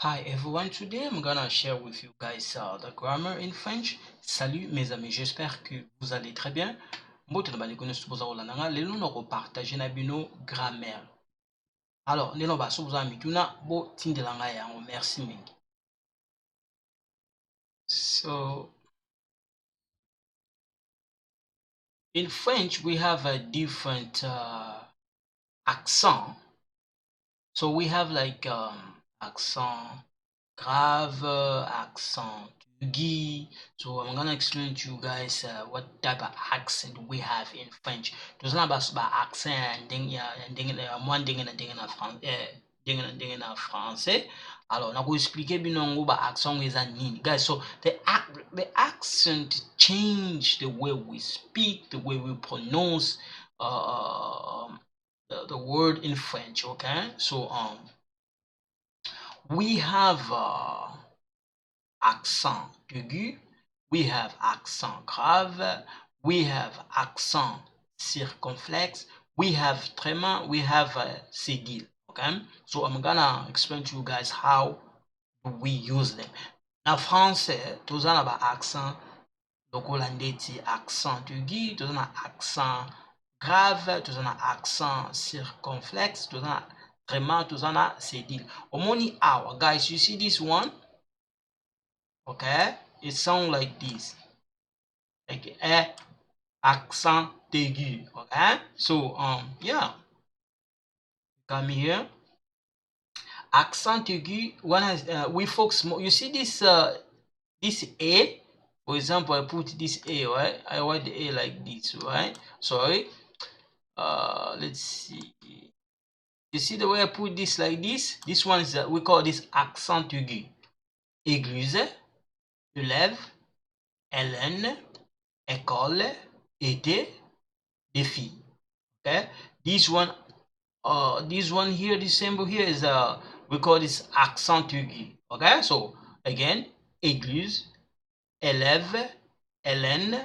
Hi everyone, today I'm gonna share with you guys the grammar in French. Salut mes amis, j'espère que vous allez très bien. Mbote na bali kono supoza olandanga lelo na ko partager na bino grammaire. Alors, lelo ba supoza mituna bo tindelanga yango, merci mingi. So in French we have a different accent. So we have like accent grave, accent aigu. So I'm gonna explain to you guys what type of accent we have in French. There's not about accent one thing in français. Alors, on va expliquer bien about accent is a nini, guys. So the accent change the way we speak, the way we pronounce the word in French. Okay, so we have accent aigu, we have accent grave, we have accent circonflexe, we have tréma, we have cédille. Okay, so I'm gonna explain to you guys how we use them. Na français tozana ba accent lokola ndeti accent aigu, tozana accent grave, tozana accent circonflexe, tozana tréma, tozana cédille. Omoni awa, guys, you see this one? Okay, it sounds like this, like accent aigu. Okay, so yeah, come here. Accent aigu, when we focus more, you see this this a, for example, I put this a, right? I write the a like this, right? Sorry, let's see, you see the way I put this like this? This one is we call this accent aigu. Église, élève, Hélène, école, été, défi. Okay, this one here, this symbol here is we call this accent aigu. Okay, so again, église, élève, Hélène,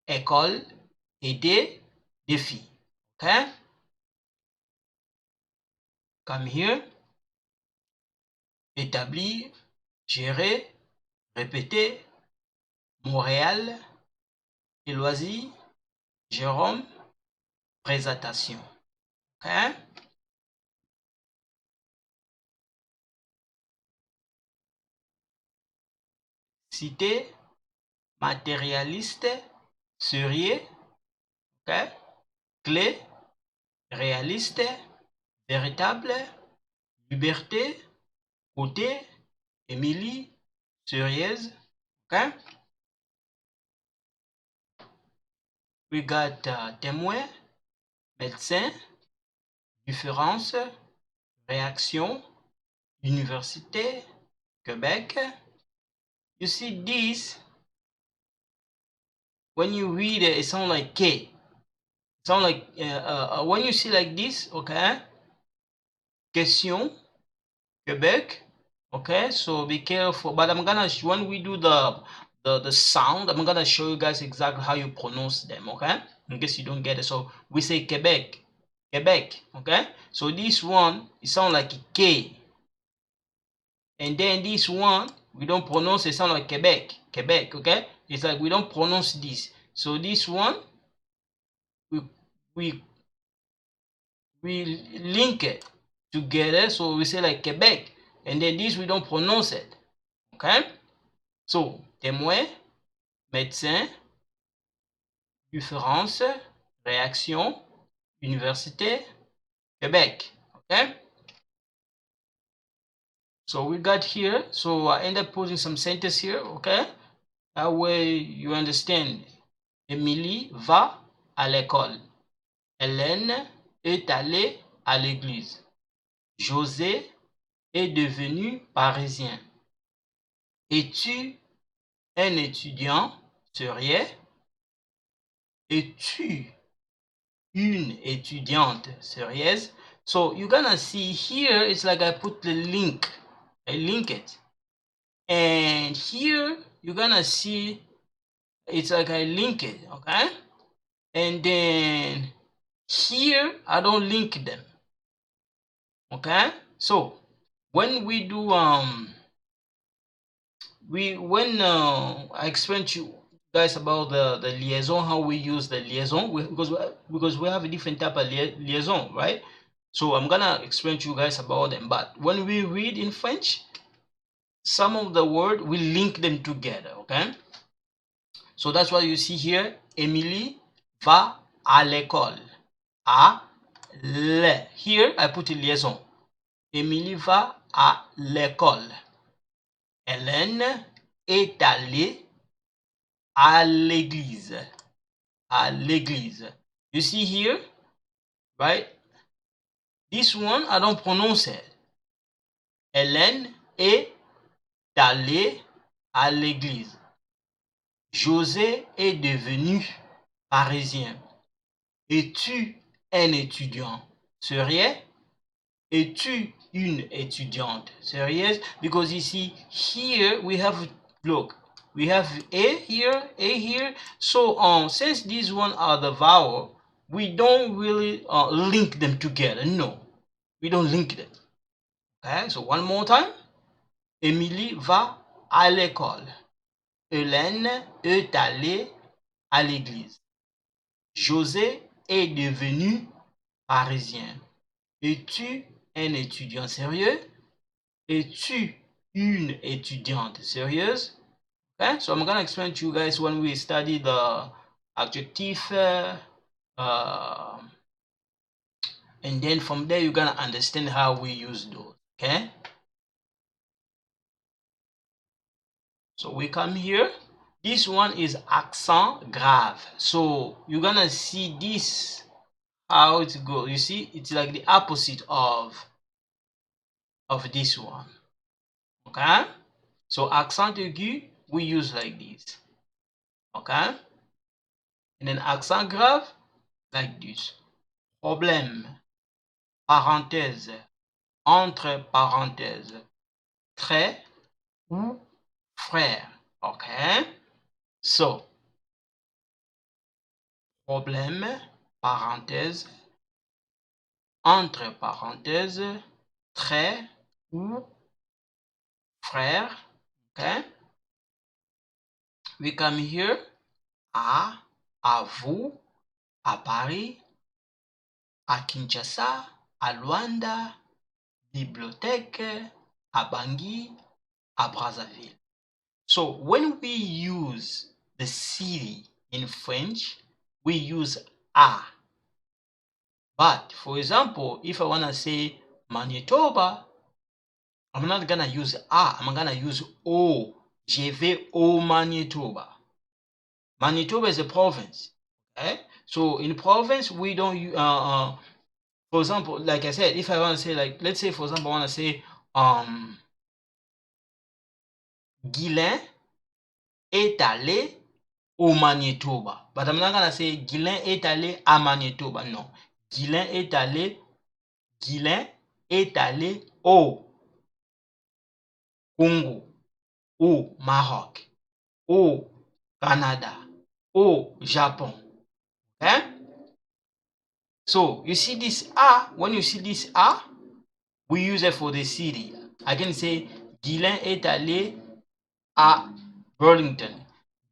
école, été, défi. Okay, come here, établir, gérer, répéter, Montréal, et loisir, Jérôme, présentation. Okay, cité, matérialiste, sérieux, okay, clé, réaliste, véritable, liberté, côté, Émilie, sérieuse. Okay, we got témoin, médecin, différence, réaction, université, Québec. You see this, when you read it, it sounds like K. It sounds like when you see like this, okay, question, Québec. Okay, so be careful. But I'm gonna, when we do the sound, I'm gonna show you guys exactly how you pronounce them. Okay, in case you don't get it. So we say Quebec, Quebec. Okay, so this one it sounds like K, and then this one we don't pronounce it, sound like Quebec, Quebec. Okay, it's like we don't pronounce this. So this one we link it together, so we say like Quebec, and then this we don't pronounce it. Okay, so témoin, médecin, différence, réaction, université, Québec. Okay, so we got here, so I end up putting some sentences here. Okay, that way you understand. Émilie va à l'école. Hélène est allée à l'église. José est devenu parisien. Es-tu un étudiant sérieux? Es-tu une étudiante sérieuse? So you're gonna see here, it's like I put the link. I link it. And here you're gonna see it's like I link it, okay? And then here I don't link them. Okay? So when we do when I explain to you guys about the liaison, how we use the liaison, because we have a different type of liaison, right? So I'm gonna explain to you guys about them. But when we read in French, some of the word we link them together, okay? So that's why you see here, Emily va à l'école. À le. Here I put a liaison. Emily va à l'école. Hélène est allée à l'église. À l'église. You see here, right? This one I don't pronounce it. Hélène est allée à l'église. José est devenu parisien. Es-tu un étudiant sérieux? Es-tu une étudiante sérieuse? Because you see here we have, look, we have a here. So since these one are the vowel, we don't really link them together. No, we don't link them. Okay, so one more time. Émilie va à l'école. Hélène est allée à l'église. José est devenu parisien. Es-tu un étudiant sérieux? Es-tu une étudiante sérieuse? Okay, so I'm gonna explain to you guys when we study the adjective, and then from there you're gonna understand how we use those. Okay, so we come here. This one is accent grave. So you're gonna see this, how it goes. You see, it's like the opposite of this one. Okay, so accent aigu we use like this. Okay, and then accent grave like this. Problème, parenthèse, entre parenthèses, trait ou frère. Okay, so problème, parenthèse, entre parenthèses, trait ou frère. Okay, we come here. À vous, à Paris, à Kinshasa, à Luanda, bibliothèque, à Bangui, à Brazzaville. So when we use the city in French, we use à. But for example, if I want to say Manitoba, I'm not gonna use à, I'm gonna use au. Je vais au Manitoba. Manitoba is a province. Okay? So in province, we don't for example, like I said, if I want to say, like, let's say for example I want to say Guylain est allé au Manitoba, but I'm not gonna say Guylain est allé à Manitoba. No, Guylain est allé au Congo, au Maroc, au Canada, au Japon. Okay? So you see this A, when you see this A, we use it for the city. I can say Guylain est allé à Burlington.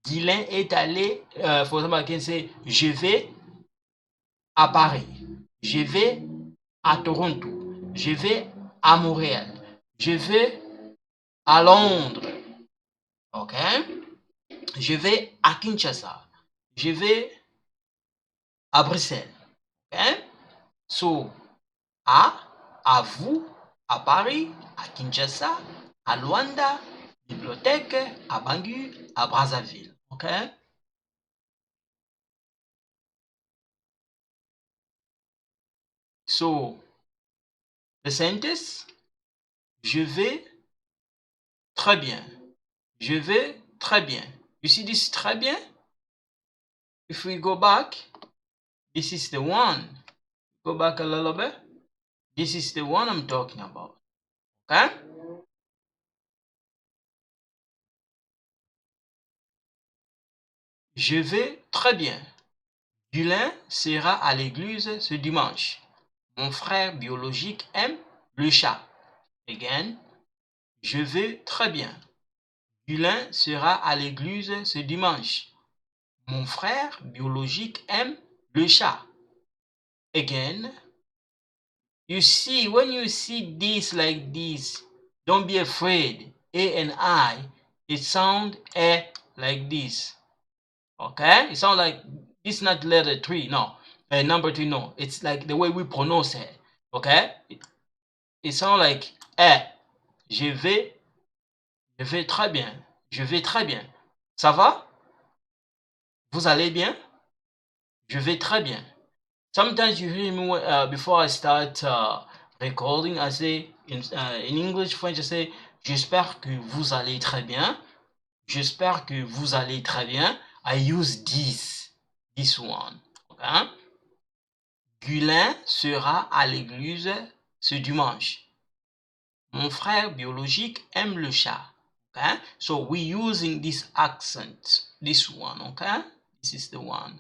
Guylain est allé, for example, I can say je vais à Paris. Je vais à Toronto. Je vais à Montréal. Je vais à Londres. Ok? Je vais à Kinshasa. Je vais à Bruxelles. Ok? So, à vous, à Paris, à Kinshasa, à Luanda, bibliothèque, à Bangui, à Brazzaville. Ok? So, the sentence, je vais très bien. Je vais très bien. You see this très bien? If we go back, this is the one. Go back a little bit. This is the one I'm talking about. Okay? Je vais très bien. Guylain sera à l'église ce dimanche. Mon frère biologique aime le chat. Again. Je vais très bien. Gulin sera à l'église ce dimanche. Mon frère biologique aime le chat. Again. You see, when you see this like this, don't be afraid. A and I, it sound a like this. Okay? It sounds like it's not letter 3, no. Number 3, no. It's like the way we pronounce it. Okay? It sounds like a. Je vais très bien. Je vais très bien. Ça va? Vous allez bien? Je vais très bien. Sometimes you hear me before I start recording, I say in English, French, I say j'espère que vous allez très bien. J'espère que vous allez très bien. I use this one. Okay? Gulin sera à l'église ce dimanche. Mon frère biologique aime le chat. Okay? So we're using this accent, this one, okay? This is the one.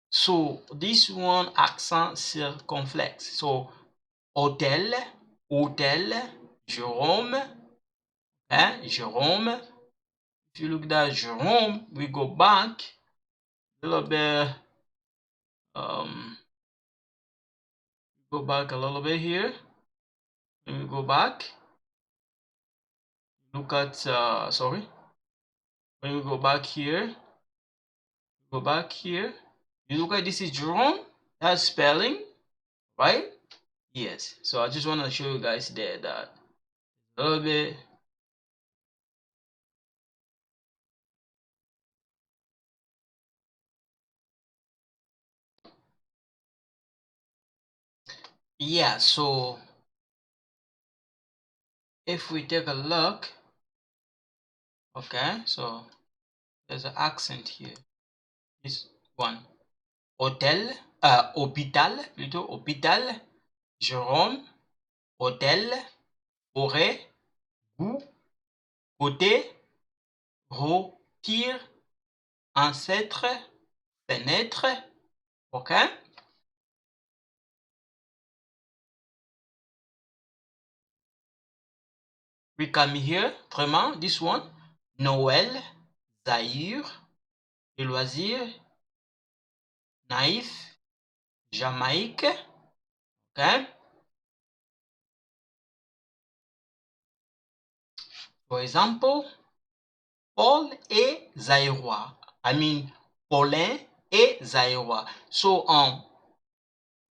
So this one accent circumflex. So hôtel, Jérôme, Jérôme. If you look at Jérôme, we go back a little bit. Go back a little bit here. Let me go back. Look at sorry. When we go back here, you look at this is Jerome. That's spelling, right? Yes. So I just want to show you guys there that a little bit. Yeah, so if we take a look, okay, so there's an accent here. This one. Hôtel, hôpital, plutôt hôpital, Jérôme, hôtel, forêt, goût, côté, retire, ancêtre, fenêtre, okay? We come here, vraiment, this one, Noël, Zaïre, les loisirs, naïf, Jamaïque, okay? For example, Paul et Zaïrois. I mean, Paulin et Zaïrois. So,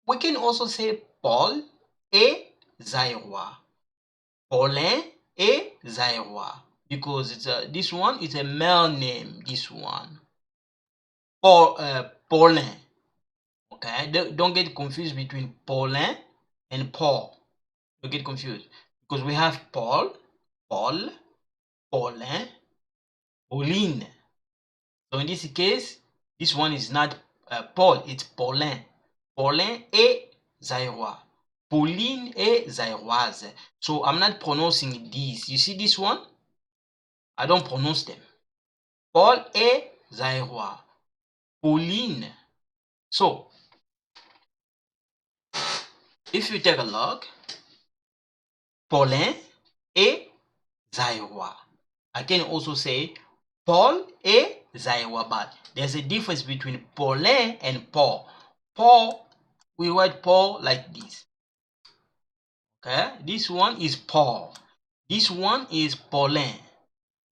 we can also say Paul et Zaïrois. Paulin et Zaïrois. Because it's this one is a male name, this one. Paulin. Okay, don't get confused between Paulin and Paul. Don't get confused. Because we have Paul, Paulin, Pauline. So in this case, this one is not Paul, it's Paulin. Paulin et Zaïrois. Pauline et Zaïroise. So I'm not pronouncing these. You see this one? I don't pronounce them. Paul et Zaïrois. Pauline. So, if you take a look, Paulin et Zaïrois. I can also say Paul et Zaïrois, but there's a difference between Paulin and Paul. Paul, we write Paul like this. Okay, this one is Paul. This one is Paulin.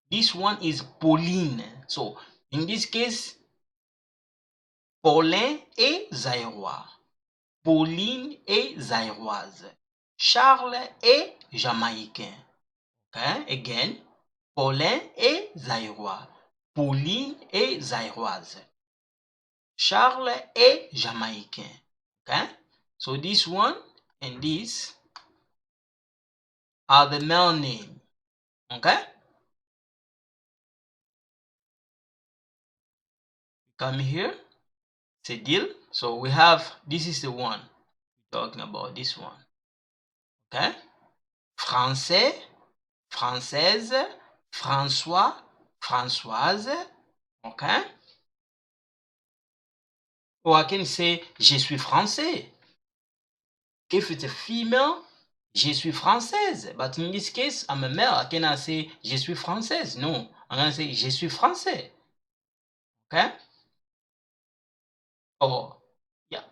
This one is Pauline. So, in this case, Paulin et Zaïrois. Pauline et Zaïroise. Charles est Jamaïcain. Okay, again, Paulin et Zaïrois. Pauline et Zaïroise. Charles est Jamaïcain. Okay, so this one and this are the male name. Okay, come here, Cédille. So we have, this is the one we're talking about, this one. Okay, Français, Française, François, Françoise. Okay, or I can say je suis français. If it's a female, je suis française. But in this case, I'm a male. I cannot say je suis française. No, I'm gonna say je suis français. Okay? Or yeah.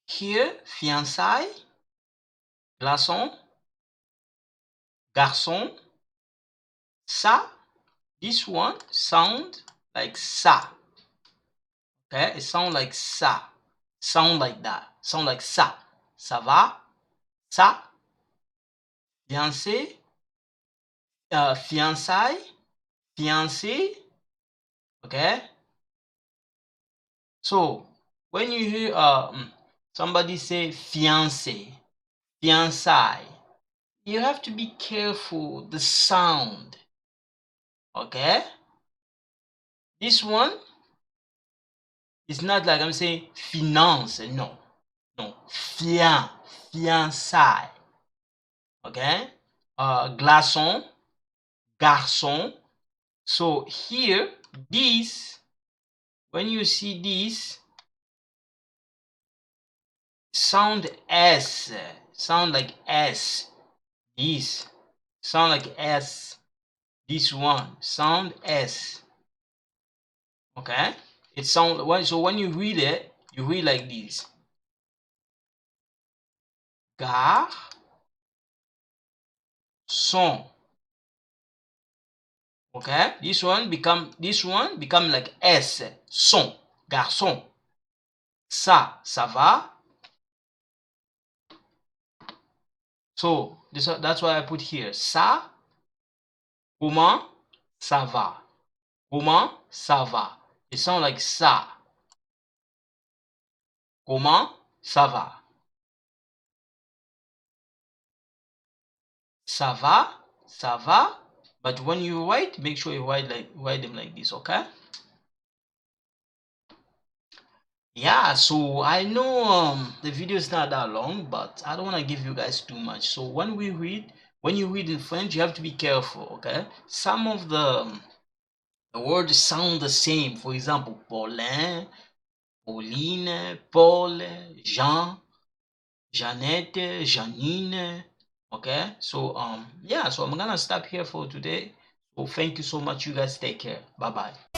Here, fiançailles, glaçon, garçon, ça. This one sound like ça. Okay, it sound like ça. Sound like that. Sound like ça. Ça va? Ça. Fiancé. Fiançailles. Fiancé. Okay. So when you hear somebody say fiancé, fiançailles, you have to be careful the sound. Okay. This one is not like I'm saying finance. No. No. Fiançailles. Okay. Glaçon, garçon. So here, this, when you see this, sound S, sound like S. This sound like S. This one sound S. Okay, it sound so when you read it, you read like this. Garçon. Okay, this one become like S. Son. Garçon. Ça va. So that's why I put here. Ça. Comment ça va? Comment ça va? It sounds like ça. Comment ça va? Ça va? Ça va? But when you write, make sure you write them like this, okay? Yeah, so I know the video is not that long, but I don't want to give you guys too much. So when you read in French, you have to be careful, okay? Some of the words sound the same. For example, Paulin, Pauline, Paul, Jean, Jeannette, Janine. Okay, so yeah, so I'm gonna stop here for today. So thank you so much. You guys take care. Bye bye.